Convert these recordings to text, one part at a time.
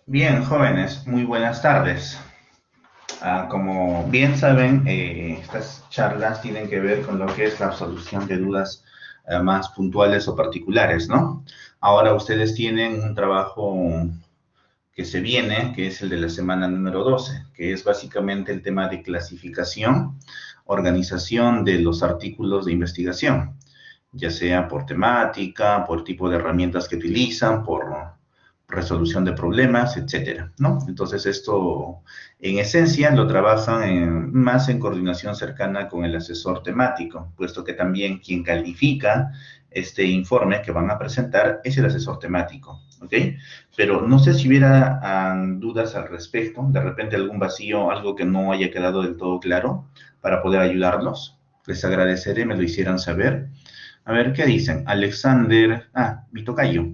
Bien, jóvenes, muy buenas tardes. Como bien saben, estas charlas tienen que ver con lo que es la absolución de dudas más puntuales o particulares, ¿no? Ahora ustedes tienen un trabajo que se viene, que es el de la semana número 12, que es básicamente el tema de clasificación, organización de los artículos de investigación, ya sea por temática, por tipo de herramientas que utilizan, por resolución de problemas, etcétera, ¿no? Entonces esto, en esencia, lo trabajan más en coordinación cercana con el asesor temático, puesto que también quien califica este informe que van a presentar es el asesor temático, ¿ok? Pero no sé si hubiera dudas al respecto, de repente algún vacío, algo que no haya quedado del todo claro, para poder ayudarlos. Les agradeceré, me lo hicieran saber. A ver, ¿qué dicen? Alexander, mi tocayo.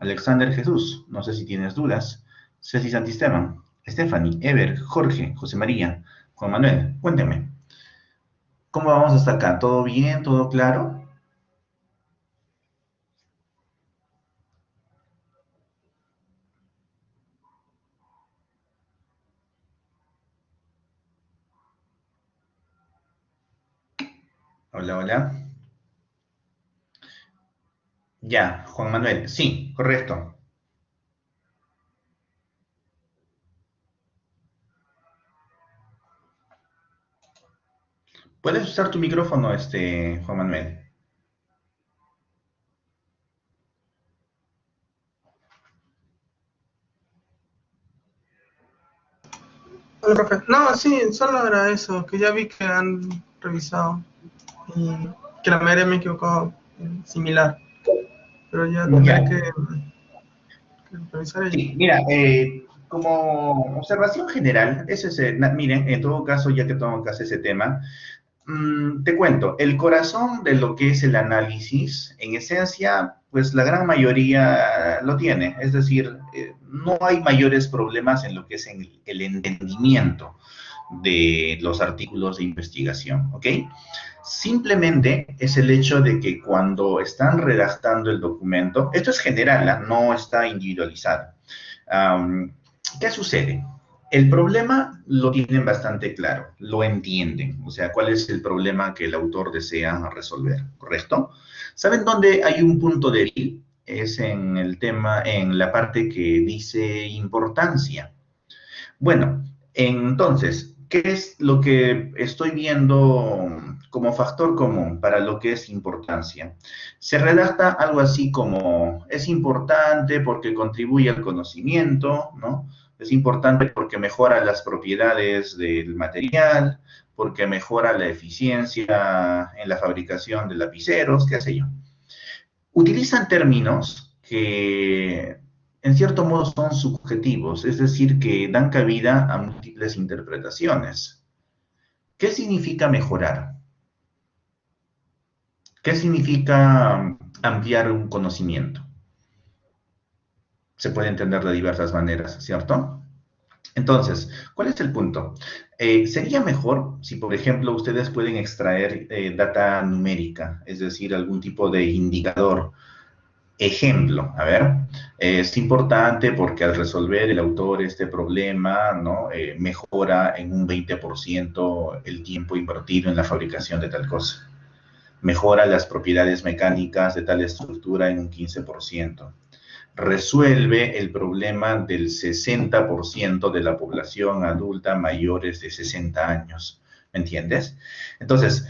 Alexander Jesús, no sé si tienes dudas. Ceci Santisteban, Stephanie, Ever, Jorge, José María, Juan Manuel, cuéntenme. ¿Cómo vamos hasta acá? ¿Todo bien? ¿Todo claro? Hola, hola. Ya, Juan Manuel, sí, correcto. ¿Puedes usar tu micrófono, Juan Manuel? Hola, profe. No, sí, solo era eso, que ya vi que han revisado y que la mayoría me equivocó similar, pero ya Ya, tendré que revisar ello. sí, mira, como observación general, miren, en todo caso, ya que tocas ese tema, te cuento, el corazón de lo que es el análisis, en esencia, pues la gran mayoría lo tiene, es decir, no hay mayores problemas en lo que es en el entendimiento de los artículos de investigación, ¿ok? Simplemente es el hecho de que cuando están redactando el documento, esto es general, ¿ah? No está individualizado. Um, ¿Qué sucede? El problema lo tienen bastante claro, lo entienden, o sea, cuál es el problema que el autor desea resolver, ¿correcto? ¿Saben dónde hay un punto débil? Es en el tema, en la parte que dice importancia. Bueno, entonces, ¿qué es lo que estoy viendo como factor común para lo que es importancia? Se redacta algo así como es importante porque contribuye al conocimiento, ¿no? Es importante porque mejora las propiedades del material, porque mejora la eficiencia en la fabricación de lapiceros, qué sé yo. Utilizan términos que en cierto modo son subjetivos, es decir, que dan cabida a múltiples interpretaciones. ¿Qué significa mejorar? ¿Qué significa ampliar un conocimiento? Se puede entender de diversas maneras, ¿cierto? Entonces, ¿cuál es el punto? Sería mejor si, por ejemplo, ustedes pueden extraer data numérica, es decir, algún tipo de indicador. Ejemplo, a ver, es importante porque al resolver el autor este problema, ¿no? Mejora en un 20% el tiempo invertido en la fabricación de tal cosa. Mejora las propiedades mecánicas de tal estructura en un 15%. Resuelve el problema del 60% de la población adulta mayores de 60 años. ¿Me entiendes? Entonces,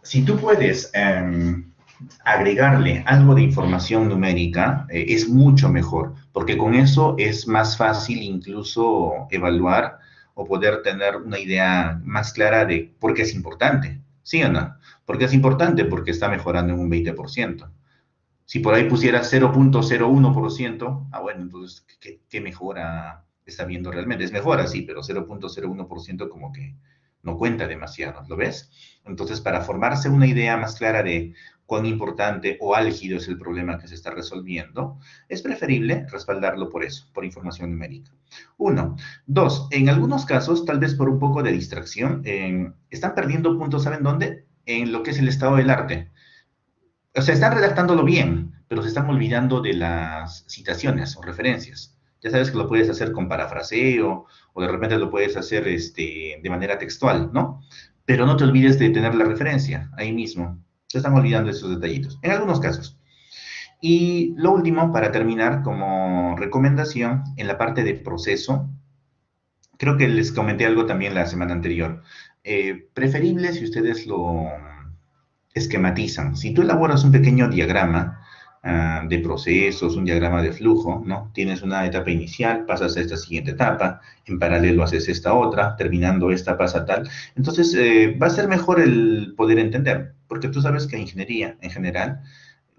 si tú puedes agregarle algo de información numérica, es mucho mejor, porque con eso es más fácil incluso evaluar o poder tener una idea más clara de por qué es importante, ¿sí o no? ¿Por qué es importante? Porque está mejorando en un 20%. Si por ahí pusiera 0.01%, bueno, entonces, ¿qué mejora está viendo realmente? Es mejora, sí, pero 0.01% como que no cuenta demasiado, ¿lo ves? Entonces, para formarse una idea más clara de cuán importante o álgido es el problema que se está resolviendo, es preferible respaldarlo por eso, por información numérica. Uno. Dos, en algunos casos, tal vez por un poco de distracción, están perdiendo puntos, ¿saben dónde? En lo que es el estado del arte. O sea, están redactándolo bien, pero se están olvidando de las citaciones o referencias. Ya sabes que lo puedes hacer con parafraseo o de repente lo puedes hacer de manera textual, ¿no? Pero no te olvides de tener la referencia ahí mismo. Se están olvidando esos detallitos, en algunos casos. Y lo último, para terminar, como recomendación, en la parte de proceso, creo que les comenté algo también la semana anterior. Preferible si ustedes lo esquematizan. Si tú elaboras un pequeño diagrama de procesos, un diagrama de flujo, ¿no? Tienes una etapa inicial, pasas a esta siguiente etapa, en paralelo haces esta otra, terminando esta pasa tal. Entonces, va a ser mejor el poder entender, porque tú sabes que en ingeniería, en general,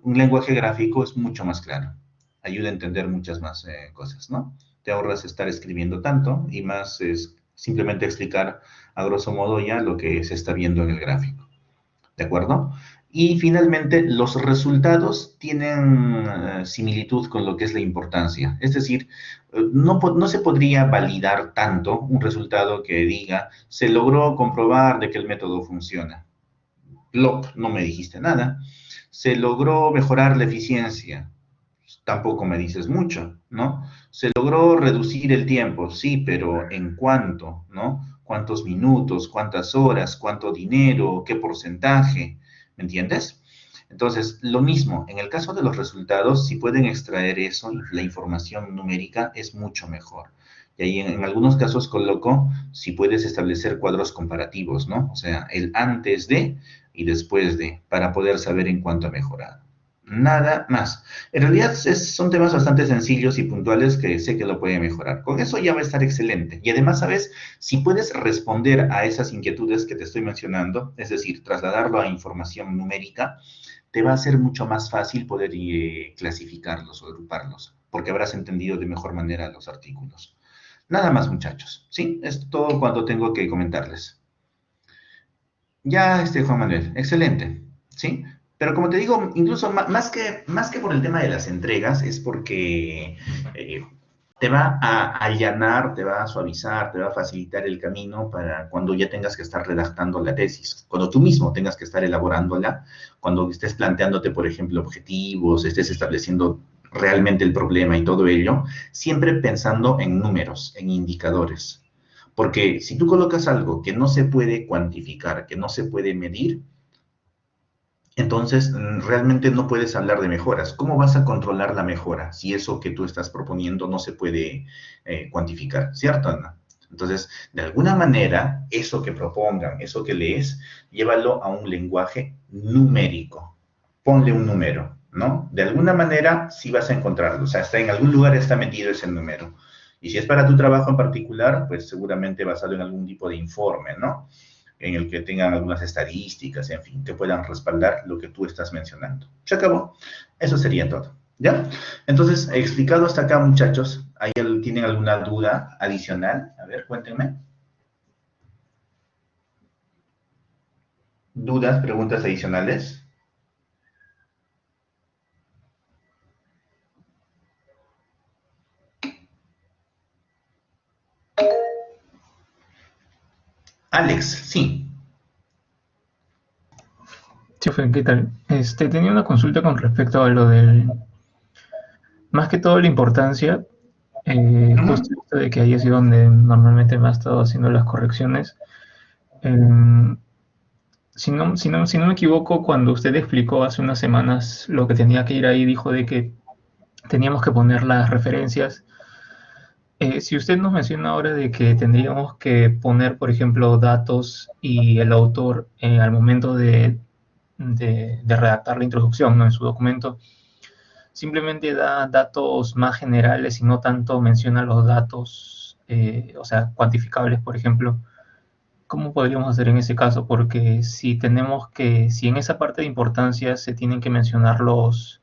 un lenguaje gráfico es mucho más claro. Ayuda a entender muchas más cosas, ¿no? Te ahorras estar escribiendo tanto y más es simplemente explicar a grosso modo ya lo que se está viendo en el gráfico. ¿De acuerdo? Y finalmente, los resultados tienen similitud con lo que es la importancia. Es decir, no se podría validar tanto un resultado que diga, se logró comprobar de que el método funciona. Plop, no me dijiste nada. Se logró mejorar la eficiencia. Tampoco me dices mucho, ¿no? Se logró reducir el tiempo, sí, pero ¿en cuánto, no? ¿Cuántos minutos, cuántas horas, cuánto dinero, qué porcentaje? ¿Me entiendes? Entonces, lo mismo, en el caso de los resultados, si pueden extraer eso, la información numérica es mucho mejor. Y ahí en algunos casos coloco si puedes establecer cuadros comparativos, ¿no? O sea, el antes de y después de, para poder saber en cuánto ha mejorado. Nada más. En realidad son temas bastante sencillos y puntuales que sé que lo puede mejorar. Con eso ya va a estar excelente. Y además, ¿sabes? Si puedes responder a esas inquietudes que te estoy mencionando, es decir, trasladarlo a información numérica, te va a ser mucho más fácil poder clasificarlos o agruparlos, porque habrás entendido de mejor manera los artículos. Nada más, muchachos. ¿Sí? Es todo cuanto tengo que comentarles. Ya, Juan Manuel, excelente. ¿Sí? Pero como te digo, incluso más que por el tema de las entregas, es porque te va a allanar, te va a suavizar, te va a facilitar el camino para cuando ya tengas que estar redactando la tesis, cuando tú mismo tengas que estar elaborándola, cuando estés planteándote, por ejemplo, objetivos, estés estableciendo realmente el problema y todo ello, siempre pensando en números, en indicadores. Porque si tú colocas algo que no se puede cuantificar, que no se puede medir, entonces realmente no puedes hablar de mejoras. ¿Cómo vas a controlar la mejora si eso que tú estás proponiendo no se puede cuantificar? ¿Cierto, Ana? Entonces, de alguna manera, eso que propongan, eso que lees, llévalo a un lenguaje numérico. Ponle un número, ¿no? De alguna manera, sí vas a encontrarlo. O sea, en algún lugar está metido ese número. Y si es para tu trabajo en particular, pues seguramente basado en algún tipo de informe, ¿no? En el que tengan algunas estadísticas, en fin, que puedan respaldar lo que tú estás mencionando. Se acabó. Eso sería todo. ¿Ya? Entonces, explicado hasta acá, muchachos, ¿ahí tienen alguna duda adicional? A ver, cuéntenme. ¿Dudas, preguntas adicionales? Alex, sí. Chofer, ¿qué tal? Tenía una consulta con respecto a lo del, más que todo la importancia, justo esto de que ahí es donde normalmente me ha estado haciendo las correcciones. Si no me equivoco, cuando usted explicó hace unas semanas lo que tenía que ir ahí, dijo de que teníamos que poner las referencias. Si usted nos menciona ahora de que tendríamos que poner, por ejemplo, datos y el autor al momento de redactar la introducción, ¿no? En su documento, simplemente da datos más generales y no tanto menciona los datos, o sea, cuantificables, por ejemplo. ¿Cómo podríamos hacer en ese caso? Porque si en esa parte de importancia se tienen que mencionar los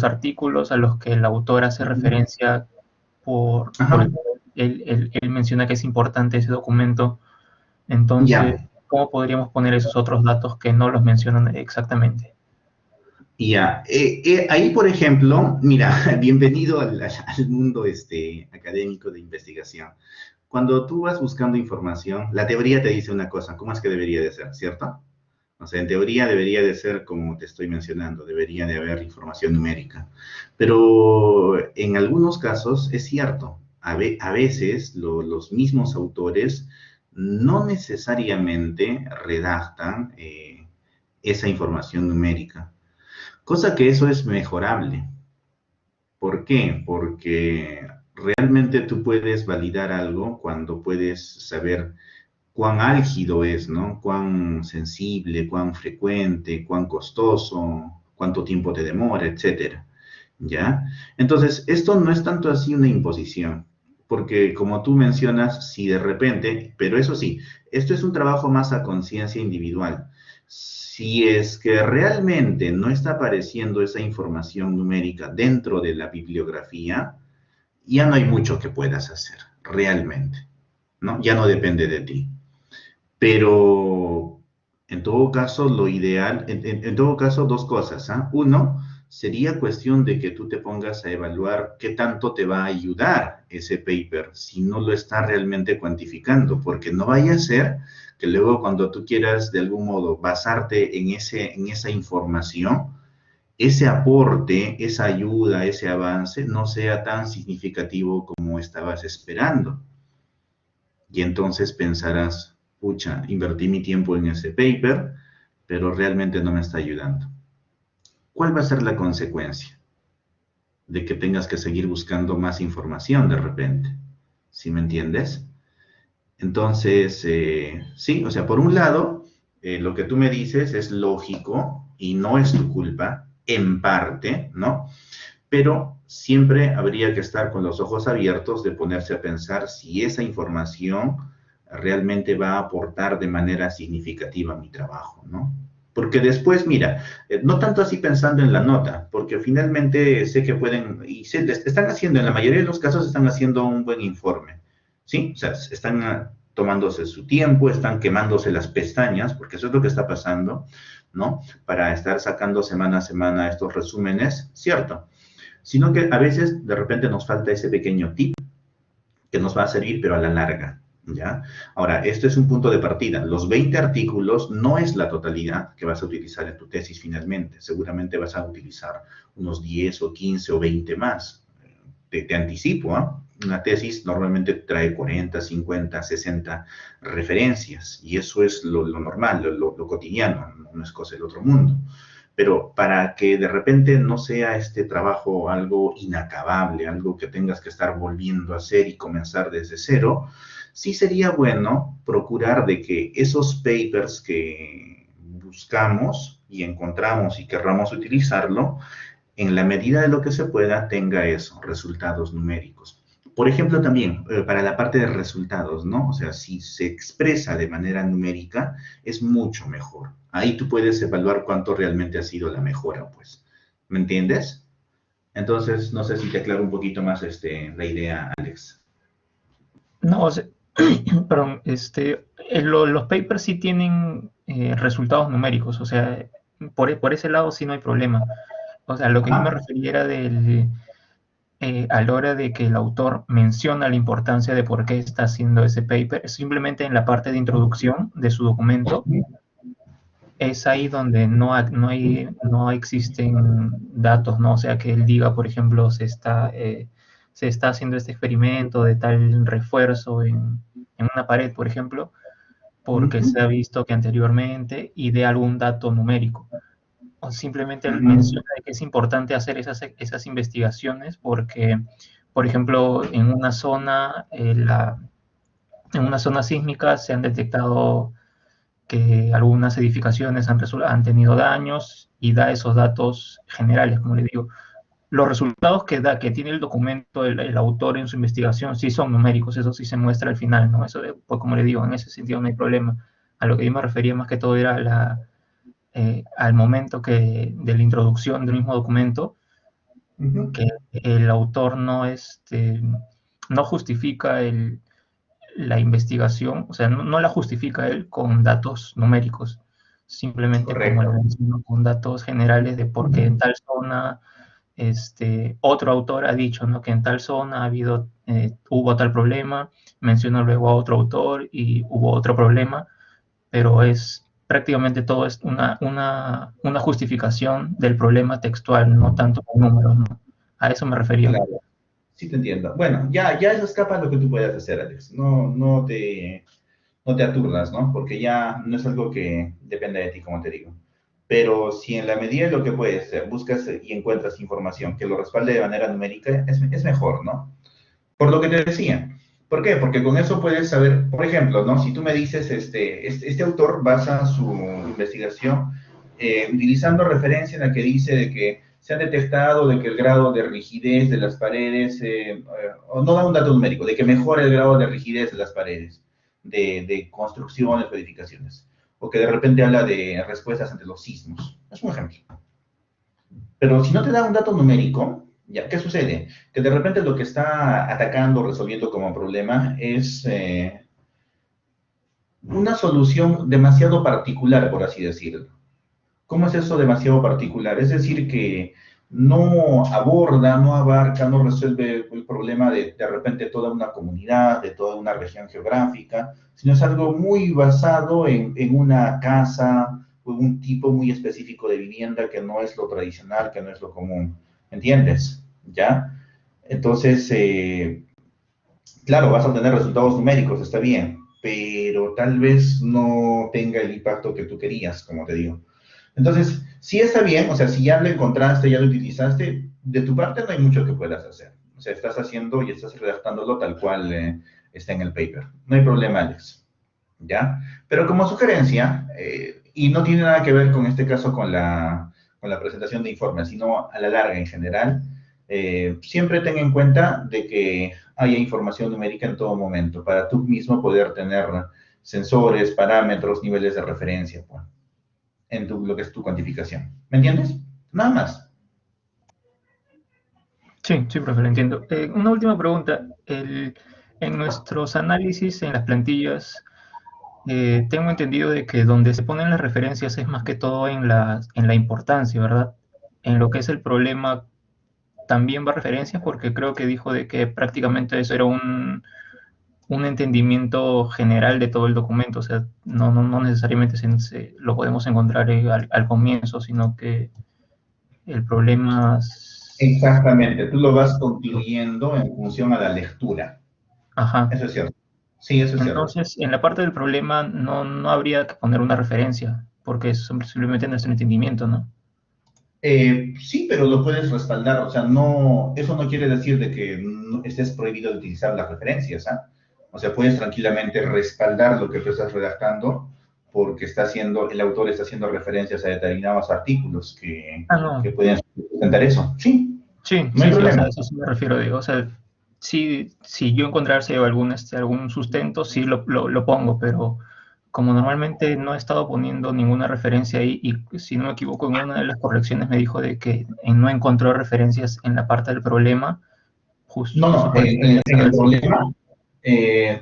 artículos a los que el autor hace referencia porque él menciona que es importante ese documento, entonces, Ya. ¿cómo podríamos poner esos otros datos que no los mencionan exactamente? Ya, ahí por ejemplo, mira, bienvenido al mundo académico de investigación. Cuando tú vas buscando información, la teoría te dice una cosa, ¿cómo es que debería de ser, cierto? O sea, en teoría debería de ser como te estoy mencionando, debería de haber información numérica. Pero en algunos casos es cierto, a veces los mismos autores no necesariamente redactan esa información numérica, cosa que eso es mejorable. ¿Por qué? Porque realmente tú puedes validar algo cuando puedes saber cuán álgido es, ¿no? Cuán sensible, cuán frecuente, cuán costoso, cuánto tiempo te demora, etcétera. ¿Ya? Entonces, esto no es tanto así una imposición, porque como tú mencionas, si de repente, pero eso sí, esto es un trabajo más a conciencia individual. Si es que realmente no está apareciendo esa información numérica dentro de la bibliografía, ya no hay mucho que puedas hacer, realmente, ¿no? Ya no depende de ti. Pero en todo caso, lo ideal, en todo caso, dos cosas, ¿ah? Uno, sería cuestión de que tú te pongas a evaluar qué tanto te va a ayudar ese paper si no lo está realmente cuantificando, porque no vaya a ser que luego cuando tú quieras de algún modo basarte en esa información, ese aporte, esa ayuda, ese avance no sea tan significativo como estabas esperando. Y entonces pensarás, pucha, invertí mi tiempo en ese paper, pero realmente no me está ayudando. ¿Cuál va a ser la consecuencia? De que tengas que seguir buscando más información de repente. ¿Sí me entiendes? Entonces, sí, o sea, por un lado, lo que tú me dices es lógico y no es tu culpa, en parte, ¿no? Pero siempre habría que estar con los ojos abiertos de ponerse a pensar si esa información realmente va a aportar de manera significativa a mi trabajo, ¿no? Porque después, mira, no tanto así pensando en la nota, porque finalmente sé que pueden, y están haciendo, en la mayoría de los casos están haciendo un buen informe, ¿sí? O sea, están tomándose su tiempo, están quemándose las pestañas, porque eso es lo que está pasando, ¿no? Para estar sacando semana a semana estos resúmenes, ¿cierto? Sino que a veces de repente nos falta ese pequeño tip que nos va a servir, pero a la larga, ¿ya? Ahora, esto es un punto de partida. Los 20 artículos no es la totalidad que vas a utilizar en tu tesis finalmente. Seguramente vas a utilizar unos 10 o 15 o 20 más. Te anticipo, ¿eh? Una tesis normalmente trae 40, 50, 60 referencias y eso es lo normal, lo cotidiano, no es cosa del otro mundo. Pero para que de repente no sea este trabajo algo inacabable, algo que tengas que estar volviendo a hacer y comenzar desde cero, sí sería bueno procurar de que esos papers que buscamos y encontramos y querramos utilizarlo, en la medida de lo que se pueda, tenga eso, resultados numéricos. Por ejemplo, también para la parte de resultados, ¿no? O sea, si se expresa de manera numérica, es mucho mejor. Ahí tú puedes evaluar cuánto realmente ha sido la mejora, pues. ¿Me entiendes? Entonces, no sé si te aclaro un poquito más la idea, Alex. No, o sea, perdón, los papers sí tienen resultados numéricos, o sea, por ese lado sí no hay problema. O sea, lo que yo me refería era a la hora de que el autor menciona la importancia de por qué está haciendo ese paper, simplemente en la parte de introducción de su documento, es ahí donde no existen datos, ¿no? O sea, que él diga, por ejemplo, se está haciendo este experimento de tal refuerzo en una pared, por ejemplo, porque se ha visto que anteriormente y de algún dato numérico. O simplemente él menciona que es importante hacer esas investigaciones porque, por ejemplo, en una zona sísmica se han detectado que algunas edificaciones han tenido daños y da esos datos generales, como le digo. Los resultados que tiene el documento, el autor en su investigación, sí son numéricos, eso sí se muestra al final, ¿no? Eso, pues como le digo, en ese sentido no hay problema. A lo que yo me refería más que todo era al momento de la introducción del mismo documento, que el autor no justifica la investigación, o sea, no la justifica él con datos numéricos, simplemente como lo menciono, con datos generales de por qué en tal zona, otro autor ha dicho, ¿no? Que en tal zona hubo tal problema, menciona luego a otro autor y hubo otro problema, pero es prácticamente todo es una justificación del problema textual, no tanto con números, ¿no? A eso me refería. Claro, sí te entiendo. Bueno, ya eso escapa de lo que tú puedas hacer, Alex. No te aturdas, ¿no? Porque ya no es algo que dependa de ti, como te digo. Pero si en la medida de lo que puedes, buscas y encuentras información que lo respalde de manera numérica, es mejor, ¿no? Por lo que te decía. ¿Por qué? Porque con eso puedes saber, por ejemplo, ¿no? Si tú me dices, este autor basa su investigación utilizando referencia en la que dice de que se ha detectado de que el grado de rigidez de las paredes, o no da un dato numérico, de que mejora el grado de rigidez de las paredes, de construcciones, edificaciones, o que de repente habla de respuestas ante los sismos. Es un ejemplo. Pero si no te da un dato numérico, ¿ya? ¿Qué sucede? Que de repente lo que está atacando, resolviendo como problema es una solución demasiado particular, por así decirlo. ¿Cómo es eso demasiado particular? Es decir, que no aborda, no abarca, no resuelve el problema de repente toda una comunidad, de toda una región geográfica, sino es algo muy basado en una casa, o un tipo muy específico de vivienda que no es lo tradicional, que no es lo común. ¿Entiendes? ¿Ya? Entonces, claro, vas a obtener resultados numéricos, está bien, pero tal vez no tenga el impacto que tú querías, como te digo. Entonces, sí está bien, o sea, si ya lo encontraste, ya lo utilizaste, de tu parte no hay mucho que puedas hacer. O sea, estás haciendo y estás redactándolo tal cual está en el paper. No hay problema, Alex. ¿Ya? Pero como sugerencia, y no tiene nada que ver con este caso con la presentación de informes, sino a la larga en general, siempre ten en cuenta de que haya información numérica en todo momento para tú mismo poder tener sensores, parámetros, niveles de referencia, pues, en lo que es tu cuantificación. ¿Me entiendes? Nada más. Sí, sí, profe, lo entiendo. Una última pregunta. En nuestros análisis en las plantillas, tengo entendido de que donde se ponen las referencias es más que todo en la importancia, ¿verdad? En lo que es el problema también va referencias porque creo que dijo de que prácticamente eso era un entendimiento general de todo el documento, o sea, no necesariamente lo podemos encontrar al comienzo, sino que el problema... Exactamente, tú lo vas concluyendo en función a la lectura. Ajá. Eso es cierto. Sí, eso es cierto. Entonces, en la parte del problema no habría que poner una referencia, porque es simplemente nuestro entendimiento, ¿no? Sí, pero lo puedes respaldar, o sea, no, eso no quiere decir de que estés prohibido de utilizar las referencias, ¿ah? O sea, puedes tranquilamente respaldar lo que tú estás redactando porque el autor está haciendo referencias a determinados artículos No. que pueden sustentar eso. Sí, Sí, no hay sí, o problema. sea, a eso sí me refiero, digo, o sea, sí, si yo encontrarse algún sustento, sí lo pongo, pero como normalmente no he estado poniendo ninguna referencia ahí, y si no me equivoco, en una de las correcciones me dijo de que no encontró referencias en la parte del problema, No, justo no, por eso quería en el saber si... problema,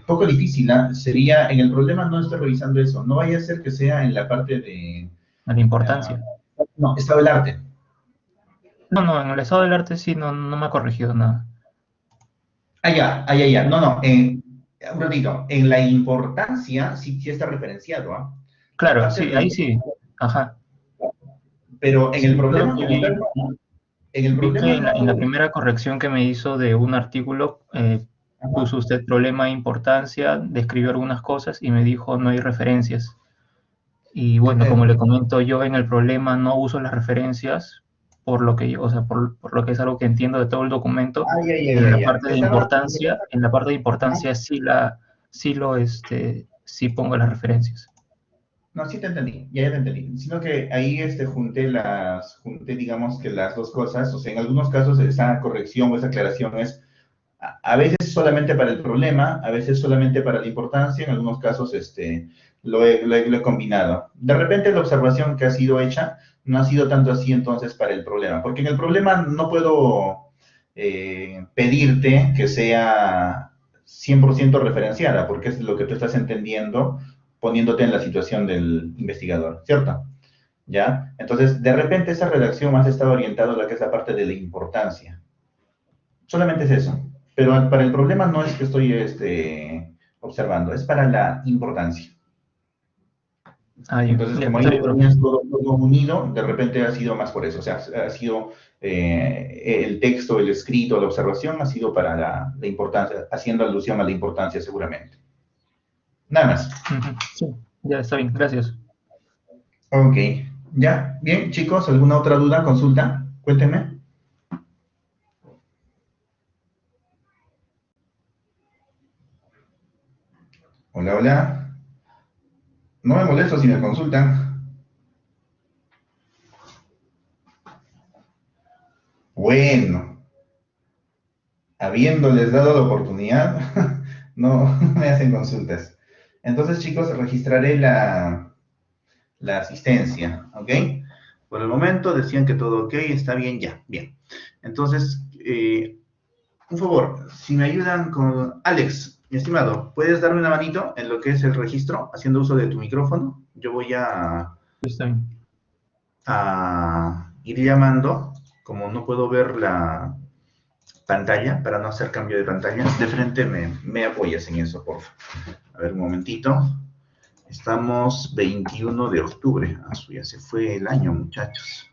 poco difícil, ¿ah? Sería, en el problema no estoy revisando eso, no vaya a ser que sea en la parte de, La ah, importancia. no, estado del arte. No, en el estado del arte sí no me ha corregido nada. Ya. No, no, un ratito. En la importancia sí está referenciado, ¿ah? La Claro, parte sí, de ahí la sí, ajá. pero en el Sí, solo problema que como tal, no. En el vi que problema en la no. primera corrección que me hizo de un artículo, Ajá. puso usted problema de importancia, describió algunas cosas y me dijo no hay referencias. Y bueno, Eh, como le comento, yo en el problema no uso las referencias, por lo que o sea, por lo que es algo que entiendo de todo el documento, y ya. en la parte de importancia sí pongo las referencias. No, sí te entendí, ya te entendí. Sino que ahí junté, digamos que las dos cosas. O sea, en algunos casos esa corrección o esa aclaración es a veces solamente para el problema, a veces solamente para la importancia, en algunos casos lo he combinado. De repente la observación que ha sido hecha no ha sido tanto así entonces para el problema, porque en el problema no puedo pedirte que sea 100% referenciada, porque es lo que tú estás entendiendo poniéndote en la situación del investigador, ¿cierto? ¿Ya? Entonces, de repente esa redacción más está orientada a lo que es la parte de la importancia. Solamente es eso. Pero para el problema no es que estoy observando, es para la importancia. Ah, ya, Entonces, ya, como está ahí bien, profe. tenías todo unido, de repente ha sido más por eso. O sea, ha sido el texto, el escrito, la observación, ha sido para la importancia, haciendo alusión a la importancia seguramente. Nada más. Ujú, sí, ya está bien, gracias. Ok. Ya, bien, chicos, ¿alguna otra duda, consulta? Cuéntenme. Hola, hola. No me molesto si me consultan. Bueno, habiéndoles dado la oportunidad, no me hacen consultas. Entonces, chicos, registraré la asistencia, ¿ok? Por el momento decían que todo ok, está bien, ya, bien. Entonces, un favor, si me ayudan con... Alex, mi estimado, ¿puedes darme una manito en lo que es el registro, haciendo uso de tu micrófono? Yo voy Está bien. a ir llamando, como no puedo ver la pantalla, para no hacer cambio de pantalla, de frente me apoyas en eso, por favor. A ver, un momentito. Estamos 21 de octubre. Ah, ya se fue el año, muchachos.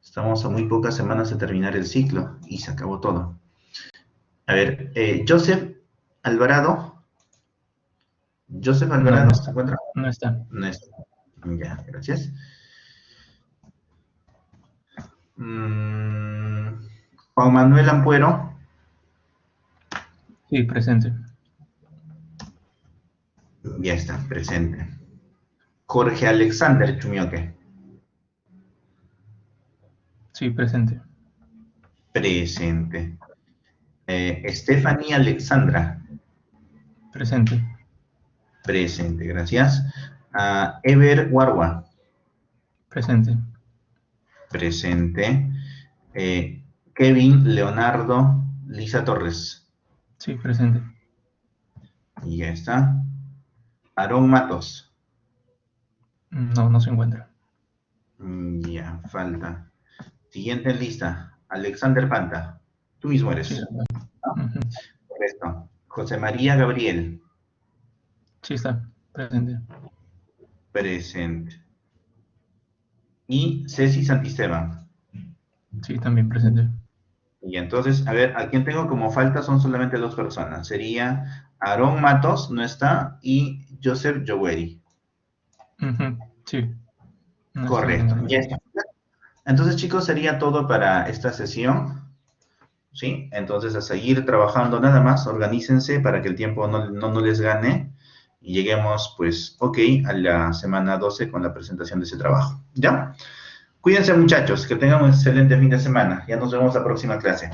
Estamos a muy pocas semanas de terminar el ciclo y se acabó todo. A ver, Joseph Alvarado. Joseph No, no Alvarado, ¿se está. encuentra? No está. No está. Ya, gracias. Juan Manuel Ampuero. Sí, presente. Ya está, presente. Jorge Alexander Chumioque. Sí, presente. Presente. Stephanie Alexandra. Presente. Presente, gracias. Ever Warwa. Presente. Presente. Kevin Leonardo Lisa Torres. Sí, presente. Y ya está. Aarón Matos. No, no se encuentra. Ya, falta. Siguiente en lista. Alexander Panta. Tú mismo Sí, eres. está. Ujú. Correcto. José María Gabriel. Sí, está. Presente. Presente. Y Ceci Santisteban. Sí, también presente. Y entonces, a ver, a quien tengo como falta son solamente dos personas. Sería Aarón Matos, no está, y Joseph Joweri. Ujú, sí, no está, Correcto, señor. ya está. Entonces, chicos, sería todo para esta sesión, ¿sí? Entonces, a seguir trabajando nada más, organícense para que el tiempo no les gane y lleguemos, pues, ok, a la semana 12 con la presentación de ese trabajo, ¿ya? Cuídense, muchachos, que tengan un excelente fin de semana. Ya nos vemos la próxima clase.